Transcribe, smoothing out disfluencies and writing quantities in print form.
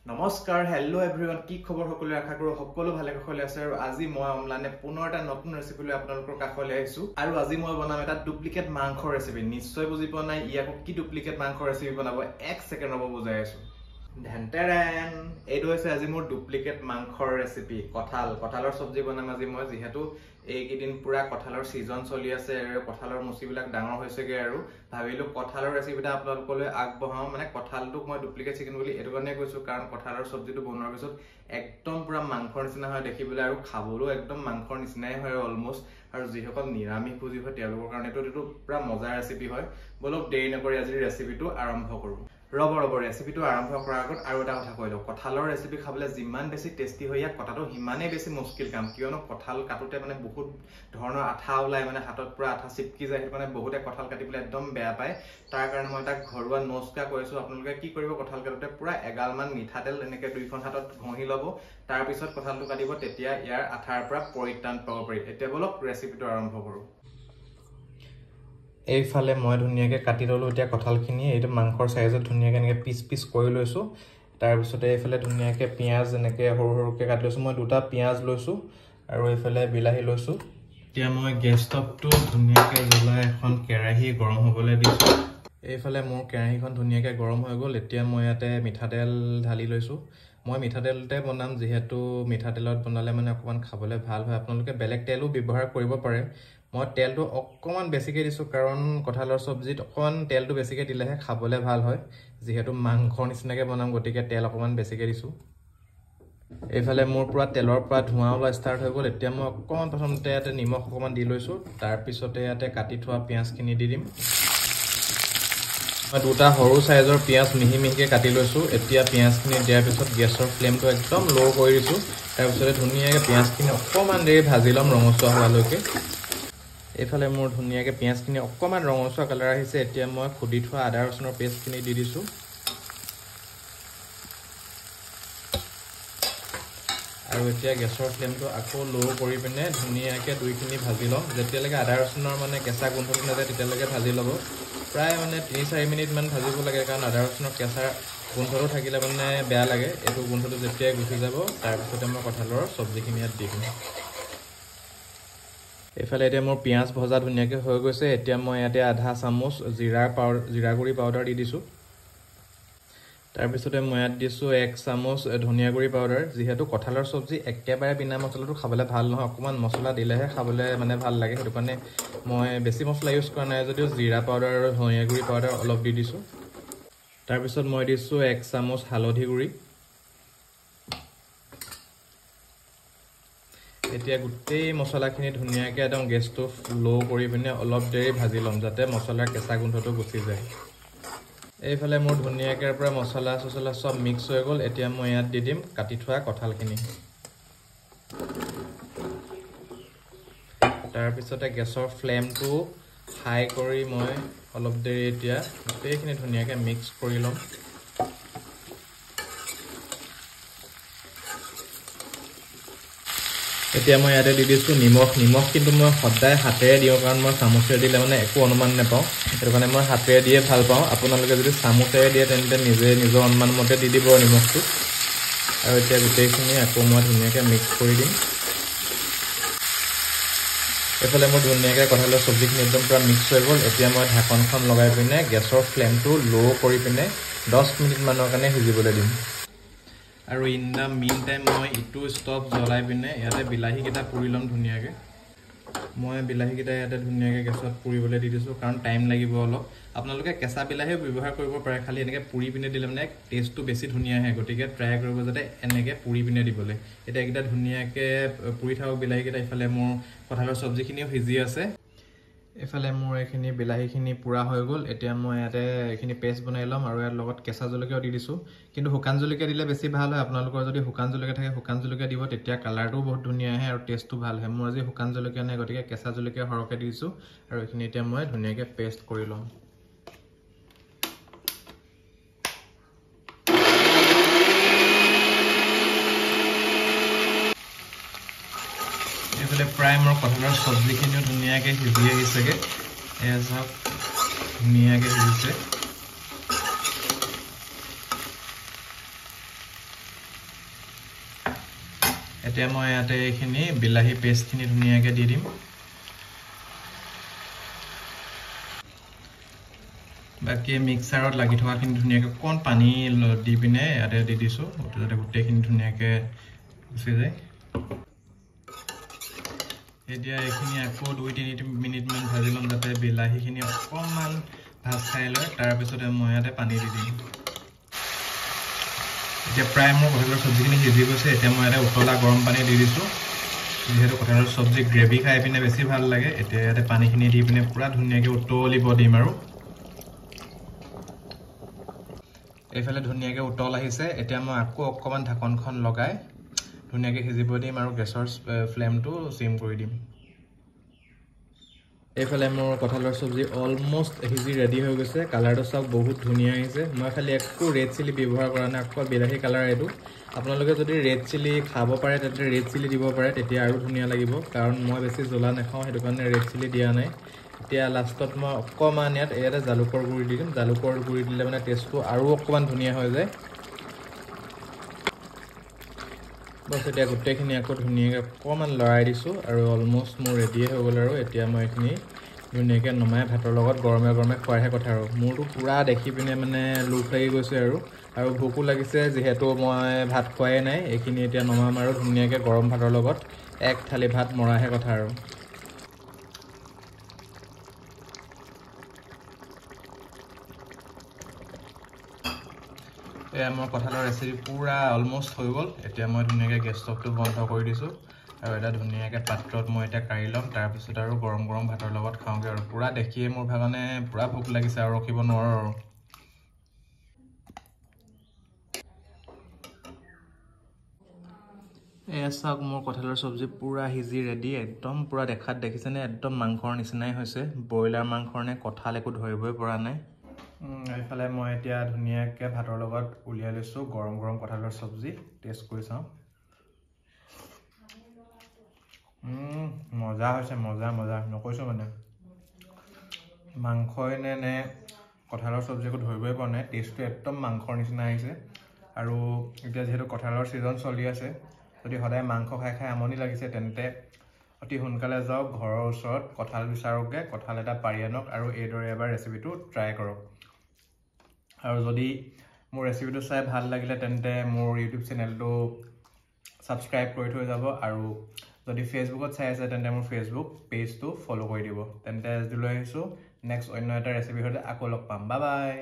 নমস্কাৰ hello everyone কি খবৰ সকলো আশা কৰো সকলো ভালে কুশলে আছে আৰু আজি মই অমলানে পুনৰ এটা নতুন ৰেচিপি লৈ আপোনালোকৰ কাষলৈ আহিছো আৰু আজি মই বনাম এটা ডুপ্লিকেট মাংস ৰেচিপি নিশ্চয় বুজি পোৱা নাই ইয়াক কি ডুপ্লিকেট মাংস ৰেচিপি বনাব এক সেকেন্ড ৰব বুজাই আছো ঢেনটেৰেন এইটো হৈছে আজি মোৰ ডুপ্লিকেট মাংসৰ ৰেচিপি কঁঠালৰ সবজি বনাম আজি মই যেহেতু এইকেইদিন পুৰা কঁঠালৰ সিজন চলি আছে আৰু কঁঠালৰ মুচিবিলাক ডাঙৰ হৈছেগে আৰু ভাবিলো কঁঠালৰ ৰেচিপিটা আপোনালোকলৈ আগবঢ়াও মানে কঁঠালটোক মই ডুপ্লিকেট চিকেন বুলি এটো কাৰণে কৈছো কাৰণ কঁঠালৰ সবজিটো বনোৱাৰ পিছত একদম পুৰা মাংসৰ নিচিনা হয় দেখিবলৈ আৰু খাবলৈও একদম মাংসৰ নিচিনাই হয় অলমোষ্ট আৰু যিসকল নিৰামিষ ভোজী হয় তেওঁলোকৰ কাৰণে এইটো পুৰা মজাৰ ৰেচিপি হয় বলক দেৰি নকৰি আজি ৰেচিপিটো আৰম্ভ কৰো ৰব ৰেচিপিটো আৰম্ভ কৰাৰ আগত আৰু এটা কথা কৈ লওঁ কঁঠালৰ ৰেচিপি খাবলৈ যিমান বেছি টেষ্টি হয় ইয়াক কটাটো সিমানেই বেছি মুস্কিল কাম কিয়নো কঁঠাল কাটোতে মানে বহুত ধৰণৰ আঠা ওলাই মানে হাতত পুৰা আঠা চিপকি যায় মানে বহুতে কঁঠাল কাটিবলৈ একদম বেয়া পায় তাৰ কাৰণে মই তাক ঘৰুৱা নস্কা কৈছো আপোনালোকে কি কৰিব কঁঠাল কাটোতে পুৰা এগালমান মিঠাতেল এনেকৈ দুইখন হাতত ঘঁহি ল'ব তাৰ পিছত কঁঠালটো কাটিব তেতিয়া ইয়াৰ আঠাৰ পৰা পৰিত্ৰাণ পাব পাৰি এতিয়া বলক ৰেচিপিটো আৰম্ভ কৰো এইফালে মই ধুনিয়াকে কাটি ললো এতিয়া কঁঠালখিনি এইটো মাংসৰ সাইজত ধুনিয়াকে এনেকে পিস কৰি লৈছো তাৰ পিছতে এইফালে ধুনিয়াকে পিয়াজ এনেকে সৰুকে কাটি লৈছো মই দুটা পিয়াজ লৈছো আৰু এইফালে বিলাহী লৈছো এতিয়া মই গেছ ষ্টভটো ধুনিয়াকে জ্বলাই এখন কেৰাহী গৰম হ'বলৈ দিছো এইফালে মোৰ কেৰাহীখন ধুনিয়াকে গৰম হৈ গ'ল এতিয়া মই ইয়াতে মিঠাতেল ঢালি লৈছো মই মিঠাতেলতে বনাম যেহেতু মিঠাতেলত বনালে মানে অকমান খাবলৈ ভাল হয় আপোনালোকে বেলেগ তেলও ব্যৱহাৰ কৰিব পাৰে মই তেলটো অকমান বেছিকে দিছো কাৰণ কঁঠালৰ সবজিত অকমান তেলটো বেছিকে দিলেহে খাবলৈ ভাল হয় যেহেতু মাংসৰ নিচিনাকে বনাম গতিকে তেল অকমান বেছিকে দিছো এইফালে মোৰ পুৰা তেলৰ পৰা ধোঁৱা ওলা ষ্টাৰ্ট হৈ গ'ল এতিয়া মই অকমান প্ৰথমতে ইয়াতে নিমখ অকমান দি লৈছো তাৰ পিছতে ইয়াতে কাটি থোৱা পিয়াজখিনি দি দিম মই দুটা সৰু সাইজৰ পিয়াজ মিহিকে কাটি লৈছো এতিয়া পিয়াজখিনি দিয়াৰ পিছত গেছৰ ফ্লেমটো একদম লো কৰি দিছো তাৰ পিছতে ধুনিয়াকে পিয়াজখিনি অকমান দেৰি ভাজি লম ৰঙচুৱা হোৱালৈকে এইফালে মোৰ ধুনিয়াকে পিয়াজখিনি অকমান ৰঙচুৱা কালাৰ আহিছে এতিয়া মই খুদি থোৱা আদা ৰচুনৰ পেষ্টখিনি দি দিছো আৰু এতিয়া গেছৰ ফ্লেমটো আকৌ লো কৰি পিনে ধুনিয়াকে দুইখিনি ভাজি লম যেতিয়ালৈকে আদা ৰচুনৰ মানে কেঁচা গোন্ধটো নাযায় তেতিয়ালৈকে ভাজি ল'ব প্ৰায় মানে 3-4 মিনিট মান ভাজিব লাগে কাৰণ আদা ৰচুনৰ কেঁচা গোন্ধটো থাকিলে মানে বেয়া লাগে এইটো গোন্ধটো যেতিয়াই গুচি যাব তাৰ পিছতে মই কঁঠালৰ সবজিখিনি ইয়াত দি দিম এইফালে এতিয়া মোৰ পিয়াজ ভজা ধুনিয়াকে হৈ গৈছে এতিয়া মই ইয়াতে আধা চামুচ জিৰা গুৰি পাউডাৰ দি দিছো তাৰ পিছতে মই ইয়াত দিছো 1 চামুচ ধনিয়া গুৰি পাউডাৰ যেহেতু কঁঠালৰ সবজি একেবাৰে বিনা মছলাটো খাবলৈ ভাল নহয় অকমান মছলা দিলেহে খাবলৈ মানে ভাল লাগে সেইটো কাৰণে মই বেছি মছলা ইউজ কৰা নাই যদিও জিৰা পাউডাৰ আৰু ধনিয়া গুৰি পাউডাৰ অলপ দি দিছো তাৰ পিছত মই দিছো 1 চামুচ হালধি গুৰি এতিয়া গোটেই মছলাখিনি ধুনিয়াকে একদম গেছটো লো কৰি পিনে অলপ দেৰি ভাজি লম যাতে মছলাৰ কেঁচা গোন্ধটো গুচি যায় এইফালে মোৰ ধুনিয়াকে পৰা মছলা সব মিক্স হৈ গ'ল এতিয়া মই ইয়াত দি দিম কাটি থোৱা কঁঠালখিনি তাৰ পিছতে গেছৰ ফ্লেমটো হাই কৰি মই অলপ দেৰি এতিয়া গোটেইখিনি ধুনিয়াকে মিক্স কৰি লম এতিয়া মই ইয়াতে দি দিছো নিমখ কিন্তু মই সদায় হাতেৰে দিওঁ কাৰণ মই চামুচেৰে দিলে মানে একো অনুমান নাপাওঁ সেইটো কাৰণে মই হাতেৰে দিয়ে ভাল পাওঁ আপোনালোকে যদি চামুচেৰে দিয়ে তেন্তে নিজৰ অনুমান মতে দি দিব নিমখটো আৰু এতিয়া গোটেইখিনি আকৌ মই ধুনীয়াকৈ মিক্স কৰি দিম এইফালে মোৰ ধুনীয়াকৈ কঁঠালৰ সবজিখিনি একদম পুৰা মিক্স হৈ গ'ল এতিয়া মই ঢাকনখন লগাই পিনে গেছৰ ফ্লেমটো লো কৰি পিনে 10 মিনিট মানৰ কাৰণে সিজিবলৈ দিম আৰু ইন দা মিন টাইম মই ইটো ষ্টভ জ্বলাই পিনে ইয়াতে বিলাহীকেইটা পুৰি ল'ম ধুনীয়াকৈ মই বিলাহীকেইটা ইয়াতে ধুনীয়াকৈ গেছত পুৰিবলৈ দি দিছোঁ কাৰণ টাইম লাগিব অলপ আপোনালোকে কেঁচা বিলাহীও ব্যৱহাৰ কৰিব পাৰে খালি এনেকৈ পুৰি পিনে দিলে মানে টেষ্টটো বেছি ধুনীয়া আহে গতিকে ট্ৰাই কৰিব যাতে এনেকৈ পুৰি পিনে দিবলৈ এতিয়া এইকেইটা ধুনীয়াকৈ পুৰি থাকক বিলাহীকেইটা ইফালে মোৰ কঁঠালৰ সবজিখিনিও সিজি আছে এফালে মোৰ এইখিনি বিলাহীখিনি পুৰা হৈ গ'ল এতিয়া মই ইয়াতে এইখিনি পেষ্ট বনাই ল'ম আৰু ইয়াৰ লগত কেঁচা জলকীয়াও দি দিছোঁ কিন্তু শুকান জলকীয়া দিলে বেছি ভাল হয় আপোনালোকৰ যদি শুকান জলকীয়া থাকে শুকান জলকীয়া দিব তেতিয়া কালাৰটোও বহুত ধুনীয়া আহে আৰু টেষ্টটো ভাল হয় মোৰ আজি শুকান জলকীয়া নাই গতিকে কেঁচা জলকীয়া সৰহকৈ দি দিছোঁ আৰু এইখিনি এতিয়া মই ধুনীয়াকৈ পেষ্ট কৰি ল'ম এইফালে প্ৰায় মোৰ কঁঠালৰ সবজিখিনিও ধুনীয়াকৈ সিজি আহিছেগৈ এয়া চাওক ধুনীয়াকৈ সিজিছে এতিয়া মই ইয়াতে এইখিনি বিলাহী পেষ্টখিনি ধুনীয়াকৈ দি দিম বাকি মিক্সাৰত লাগি থকাখিনি ধুনীয়াকৈ অকণ পানী দি পিনে ইয়াতে দি দিছোঁ যাতে গোটেইখিনি ধুনীয়াকৈ গুচি যায় এতিয়া এইখিনি আকৌ 2-3 মিনিটমান ভাজি ল'ম যাতে বিলাহীখিনি অকণমান ভাজ খাই লয় তাৰপিছতে মই ইয়াতে পানী দি দিম এতিয়া প্ৰায় মোৰ কঁঠালৰ চব্জিখিনি সিজি গৈছে এতিয়া মই ইয়াতে উতলা গৰম পানী দি দিছোঁ যেহেতু কঁঠালৰ চব্জি গ্ৰেভি খাই পিনে বেছি ভাল লাগে এতিয়া ইয়াতে পানীখিনি দি পিনে পুৰা ধুনীয়াকৈ উতলিব দিম আৰু এইফালে ধুনীয়াকৈ উতল আহিছে এতিয়া মই আকৌ অকণমান ঢাকনখন লগাই ধুনীয়াকৈ সিজিব দিম আৰু গেছৰ ফ্লেমটো সিম কৰি দিম এইফালে মোৰ কঁঠালৰ চব্জি অলমোষ্ট সিজি ৰেডি হৈ গৈছে কালাৰটো চাওক বহুত ধুনীয়া আহিছে মই খালি একো ৰেড চিলি ব্যৱহাৰ কৰা নাই আকৌ বিলাহী কালাৰ এইটো আপোনালোকে যদি ৰেড চিলি খাব পাৰে তেন্তে ৰেড চিলি দিব পাৰে তেতিয়া আৰু ধুনীয়া লাগিব কাৰণ মই বেছি জ্বলা নাখাওঁ সেইটো কাৰণে ৰেড চিলি দিয়া নাই এতিয়া লাষ্টত মই অকণমান ইয়াতে জালুকৰ গুড়ি দি দিম জালুকৰ গুড়ি দিলে মানে টেষ্টটো আৰু অকণমান ধুনীয়া হৈ যায় বস এতিয়া গোটেইখিনি আকৌ ধুনীয়াকৈ অকণমান লৰাই দিছোঁ আৰু অলমোষ্ট মোৰ ৰেডিয়ে হৈ গ'ল আৰু এতিয়া মই এইখিনি ধুনীয়াকৈ নমাই ভাতৰ লগত গৰমে গৰমে খোৱাৰহে কথা আৰু মোৰতো পূৰা দেখি পিনে মানে লোভ লাগি গৈছে আৰু ভোকো লাগিছে যিহেতু মই ভাত খোৱাই নাই এইখিনি এতিয়া নমাম আৰু ধুনীয়াকৈ গৰম ভাতৰ লগত এক থালি ভাত মৰাহে কথা আৰু এয়া মোৰ কঁঠালৰ ৰেচিপি পুৰা অলমোষ্ট হৈ গ'ল এতিয়া মই ধুনীয়াকৈ গেছ ষ্টভটো বন্ধ কৰি দিছোঁ আৰু এটা ধুনীয়াকৈ পাত্ৰত মই এতিয়া কাঢ়ি ল'ম তাৰপিছত আৰু গৰম গৰম ভাতৰ লগত খাওঁগৈ আৰু পুৰা দেখিয়ে মোৰ মানে পুৰা ভোক লাগিছে আৰু ৰখিব নোৱাৰোঁ আৰু এয়া চাওক মোৰ কঁঠালৰ চব্জি পুৰা সিজি ৰেডি একদম পুৰা দেখাত দেখিছেনে একদম মাংসৰ নিচিনাই হৈছে ব্ৰইলাৰ মাংসৰ নে কঁঠাল একো ধৰিবই পৰা নাই এইফালে মই এতিয়া ধুনীয়াকৈ ভাতৰ লগত উলিয়াই লৈছোঁ গৰম গৰম কঁঠালৰ চব্জি টেষ্ট কৰি চাওঁ মজা হৈছে মজা মজা নকৈছোঁ মানে মাংসই নে কঁঠালৰ চব্জি একো ধৰিবই পৰা নাই টেষ্টটো একদম মাংসৰ নিচিনা আহিছে আৰু এতিয়া যিহেতু কঁঠালৰ ছিজন চলি আছে যদি সদায় মাংস খাই খাই আমনি লাগিছে তেন্তে অতি সোনকালে যাওক ঘৰৰ ওচৰত কঁঠাল বিচাৰকগৈ কঁঠাল এটা পাৰি আনক আৰু এইদৰে এবাৰ ৰেচিপিটো ট্ৰাই কৰক আৰু যদি মোৰ ৰেচিপিটো চাই ভাল লাগিলে তেন্তে মোৰ ইউটিউব চেনেলটো ছাবস্ক্ৰাইব কৰি থৈ যাব আৰু যদি ফেচবুকত চাই আছে তেন্তে মোৰ ফেচবুক পেজটো ফ'ল' কৰি দিব তেন্তে আজিলৈ আহিছোঁ নেক্সট অন্য এটা ৰেচিপিৰ সৈতে আকৌ লগ পাম বাই বাই